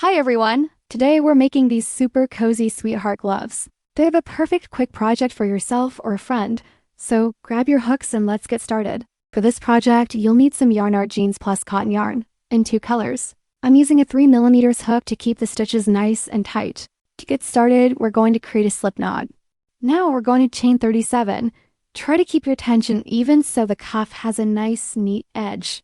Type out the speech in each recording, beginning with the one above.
Hi everyone! Today we're making these super cozy sweetheart gloves. They have a perfect quick project for yourself or a friend, so grab your hooks and let's get started. For this project, you'll need some yarn art jeans plus cotton yarn in 2 colors. I'm using a 3mm hook to keep the stitches nice and tight. To get started, we're going to create a slip knot. Now we're going to chain 37. Try to keep your tension even so the cuff has a nice, neat edge.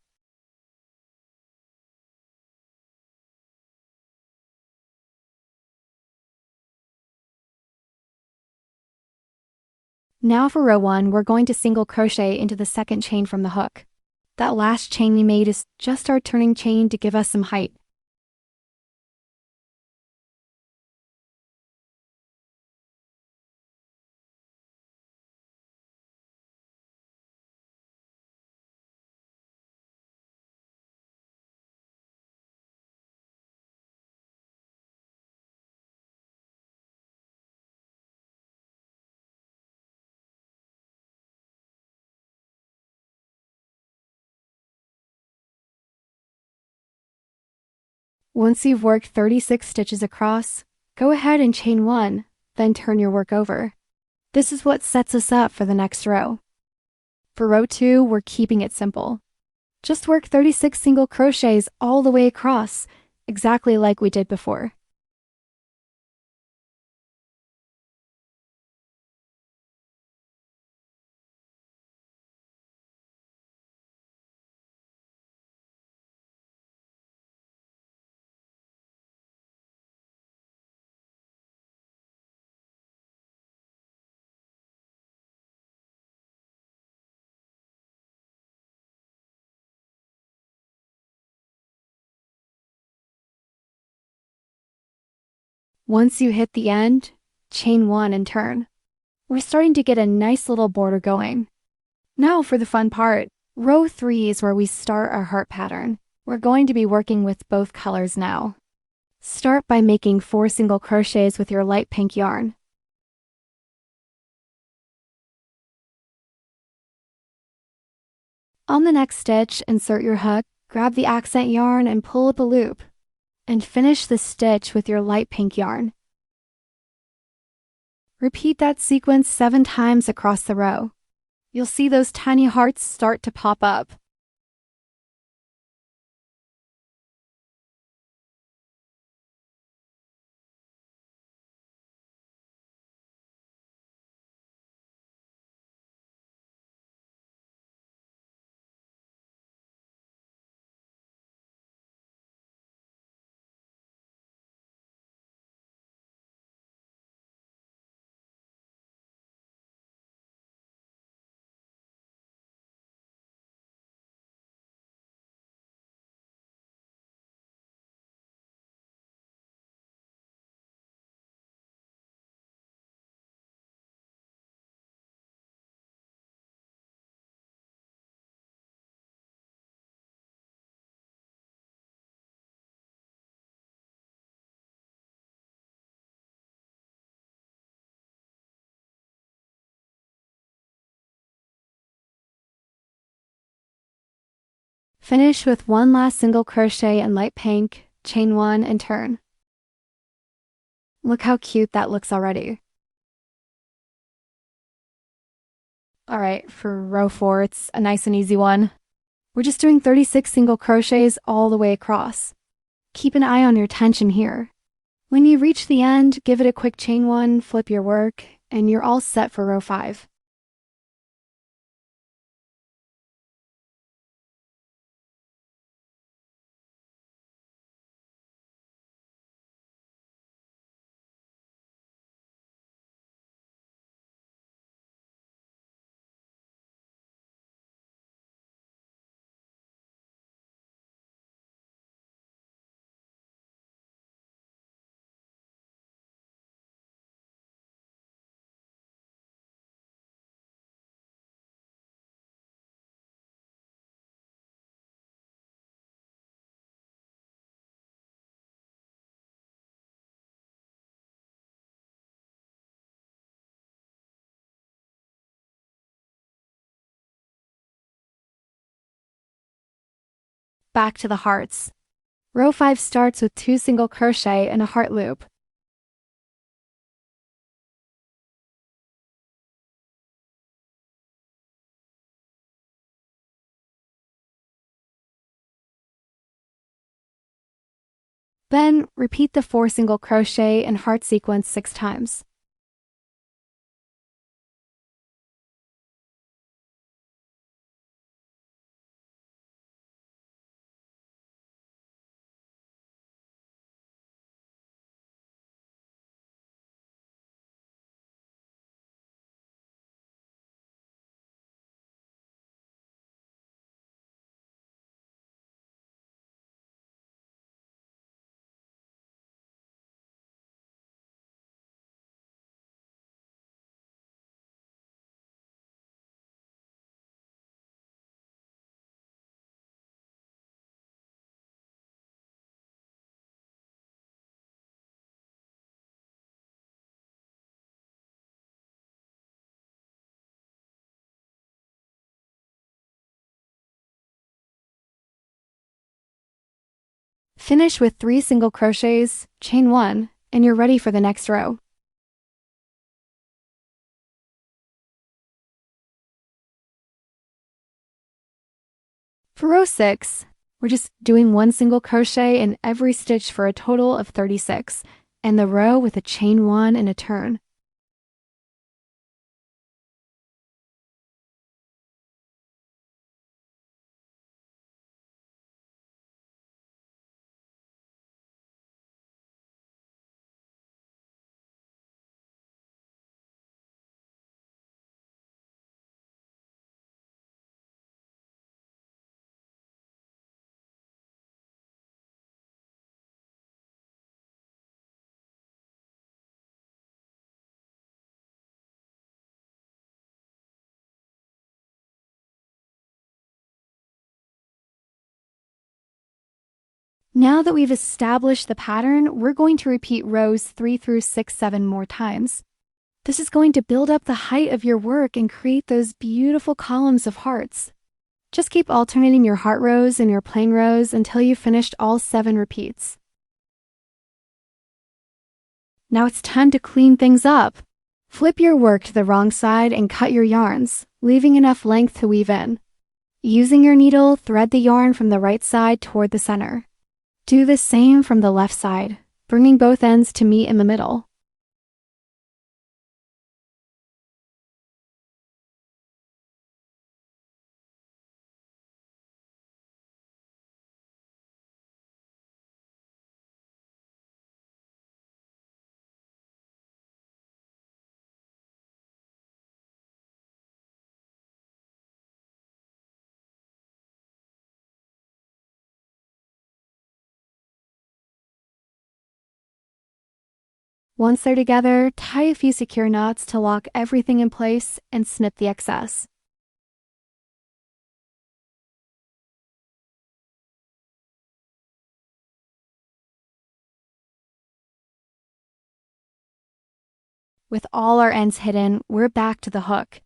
Now for row 1, we're going to single crochet into the second chain from the hook. That last chain we made is just our turning chain to give us some height. Once you've worked 36 stitches across, go ahead and chain 1, then turn your work over. This is what sets us up for the next row. For row 2, we're keeping it simple. Just work 36 single crochets all the way across, exactly like we did before. Once you hit the end, chain 1 and turn. We're starting to get a nice little border going. Now for the fun part. Row 3 is where we start our heart pattern. We're going to be working with both colors now. Start by making 4 single crochets with your light pink yarn. On the next stitch, insert your hook, grab the accent yarn and pull up a loop. And finish the stitch with your light pink yarn. Repeat that sequence 7 times across the row. You'll see those tiny hearts start to pop up. Finish with 1 last single crochet in light pink, chain 1 and turn. Look how cute that looks already. Alright, for row 4, it's a nice and easy one. We're just doing 36 single crochets all the way across. Keep an eye on your tension here. When you reach the end, give it a quick chain 1, flip your work, and you're all set for row 5. Back to the hearts. Row 5 starts with 2 single crochet and a heart loop. Then, repeat the 4 single crochet and heart sequence 6 times. Finish with 3 single crochets, chain 1, and you're ready for the next row. For row 6, we're just doing 1 single crochet in every stitch for a total of 36, and the row with a chain 1 and a turn. Now that we've established the pattern, we're going to repeat rows 3 through 6, 7 more times. This is going to build up the height of your work and create those beautiful columns of hearts. Just keep alternating your heart rows and your plain rows until you've finished all 7 repeats. Now it's time to clean things up. Flip your work to the wrong side and cut your yarns, leaving enough length to weave in. Using your needle, thread the yarn from the right side toward the center. Do the same from the left side, bringing both ends to meet in the middle. Once they're together, tie a few secure knots to lock everything in place and snip the excess. With all our ends hidden, we're back to the hook.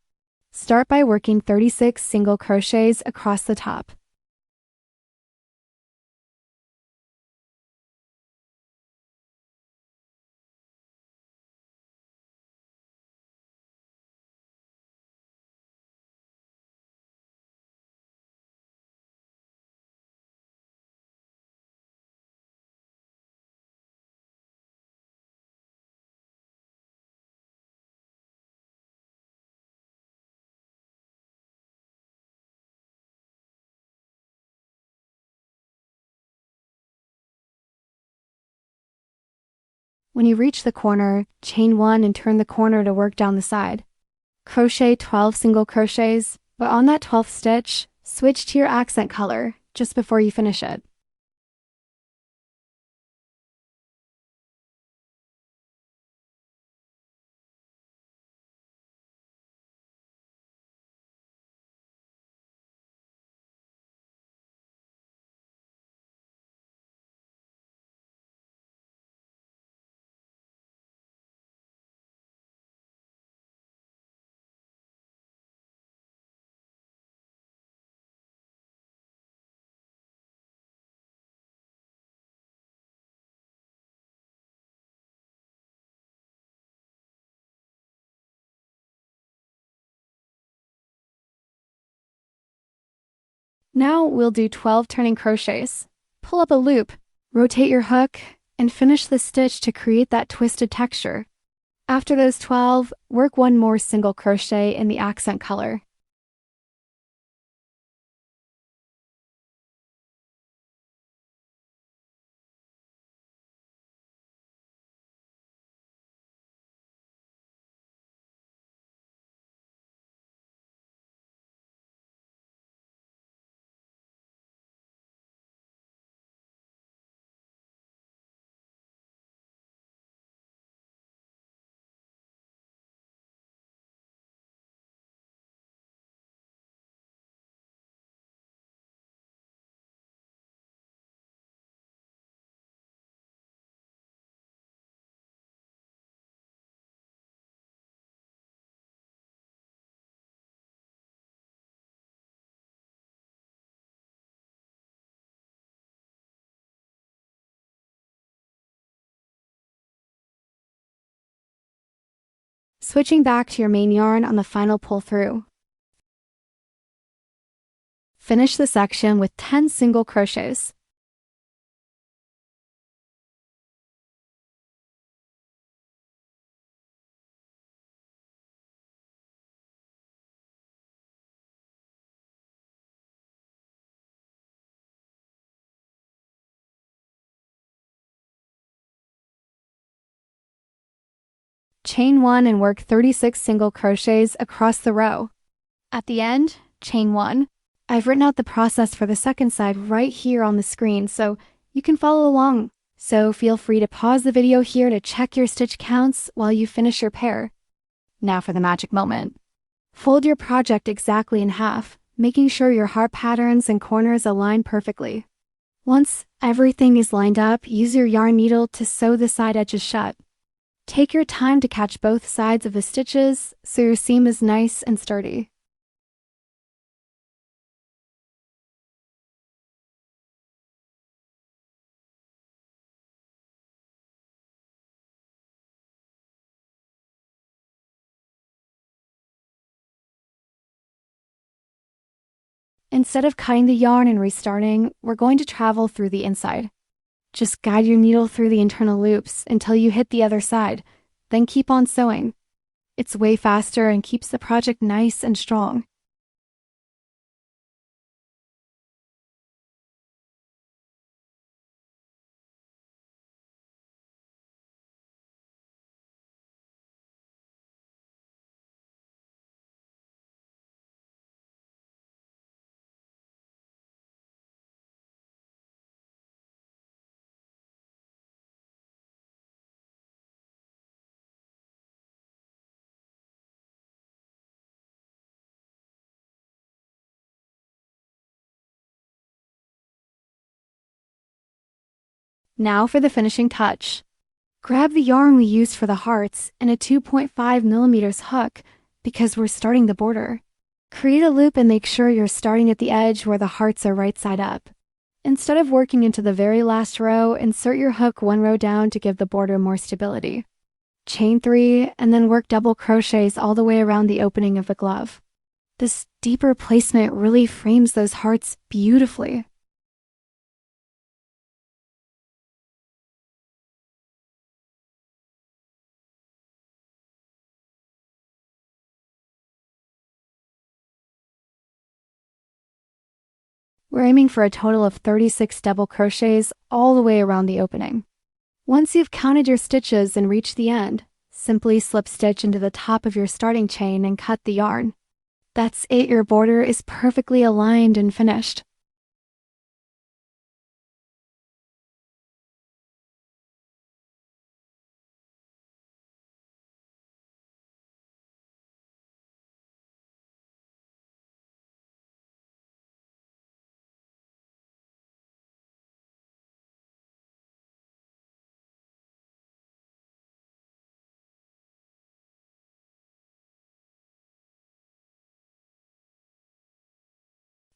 Start by working 36 single crochets across the top. When you reach the corner, chain 1 and turn the corner to work down the side. Crochet 12 single crochets, but on that 12th stitch, switch to your accent color just before you finish it. Now we'll do 12 turning crochets. Pull up a loop, rotate your hook, and finish the stitch to create that twisted texture. After those 12, work one more single crochet in the accent color. Switching back to your main yarn on the final pull through. Finish the section with 10 single crochets. Chain 1 and work 36 single crochets across the row. At the end, chain 1. I've written out the process for the second side right here on the screen so you can follow along. So feel free to pause the video here to check your stitch counts while you finish your pair. Now for the magic moment. Fold your project exactly in half, making sure your heart patterns and corners align perfectly. Once everything is lined up, use your yarn needle to sew the side edges shut. Take your time to catch both sides of the stitches so your seam is nice and sturdy. Instead of cutting the yarn and restarting, we're going to travel through the inside. Just guide your needle through the internal loops until you hit the other side, then keep on sewing. It's way faster and keeps the project nice and strong. Now for the finishing touch. Grab the yarn we used for the hearts and a 2.5mm hook because we're starting the border. Create a loop and make sure you're starting at the edge where the hearts are right side up. Instead of working into the very last row, insert your hook one row down to give the border more stability. Chain 3 and then work double crochets all the way around the opening of the glove. This deeper placement really frames those hearts beautifully. We're aiming for a total of 36 double crochets all the way around the opening. Once you've counted your stitches and reached the end, simply slip stitch into the top of your starting chain and cut the yarn. That's it, your border is perfectly aligned and finished.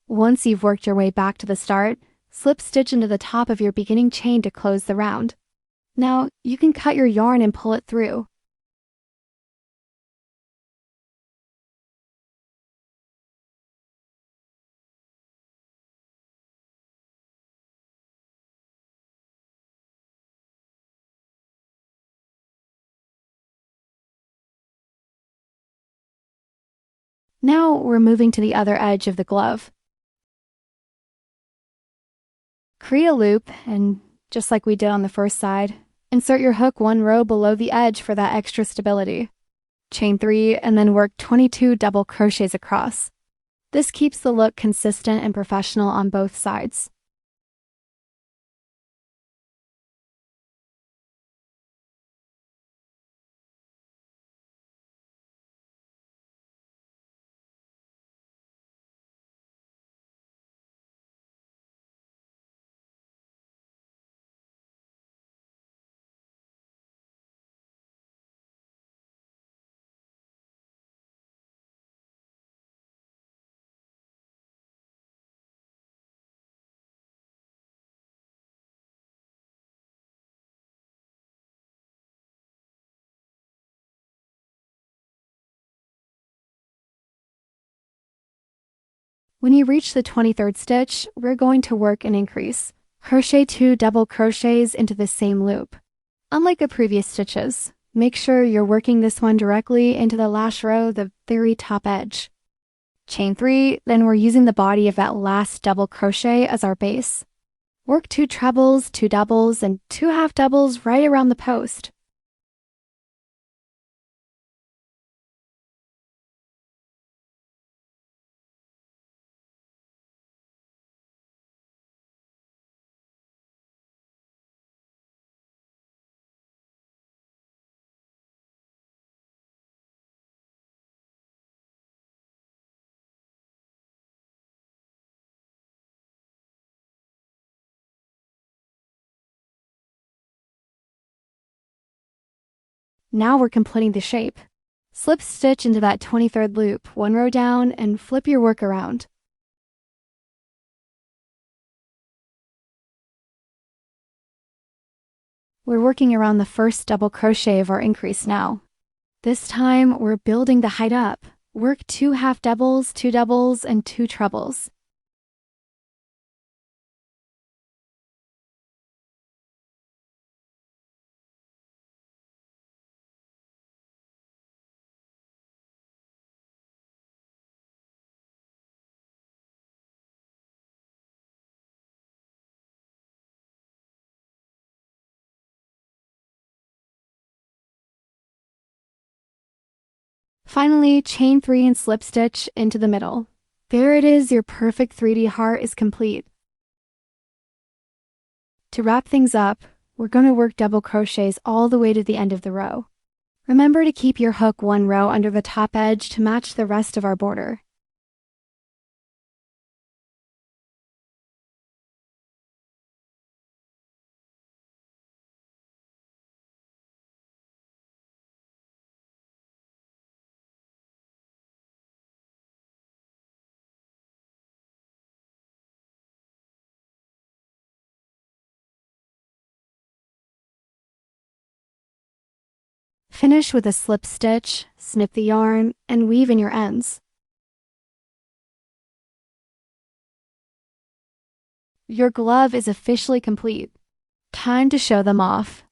Once you've worked your way back to the start, slip stitch into the top of your beginning chain to close the round. Now, you can cut your yarn and pull it through. Now we're moving to the other edge of the glove. Create a loop, and just like we did on the first side, insert your hook one row below the edge for that extra stability. Chain 3 and then work 22 double crochets across. This keeps the look consistent and professional on both sides. When you reach the 23rd stitch, we're going to work an increase. Crochet 2 double crochets into the same loop. Unlike the previous stitches, make sure you're working this one directly into the last row, the very top edge. Chain 3, then we're using the body of that last double crochet as our base. Work 2 trebles, 2 doubles, and 2 half doubles right around the post. Now we're completing the shape. Slip stitch into that 23rd loop, one row down, and flip your work around. We're working around the first double crochet of our increase now. This time, we're building the height up. Work 2 half doubles, 2 doubles, and 2 trebles. Finally, chain 3 and slip stitch into the middle. There it is, your perfect 3D heart is complete. To wrap things up, we're going to work double crochets all the way to the end of the row. Remember to keep your hook one row under the top edge to match the rest of our border. Finish with a slip stitch, snip the yarn, and weave in your ends. Your glove is officially complete. Time to show them off.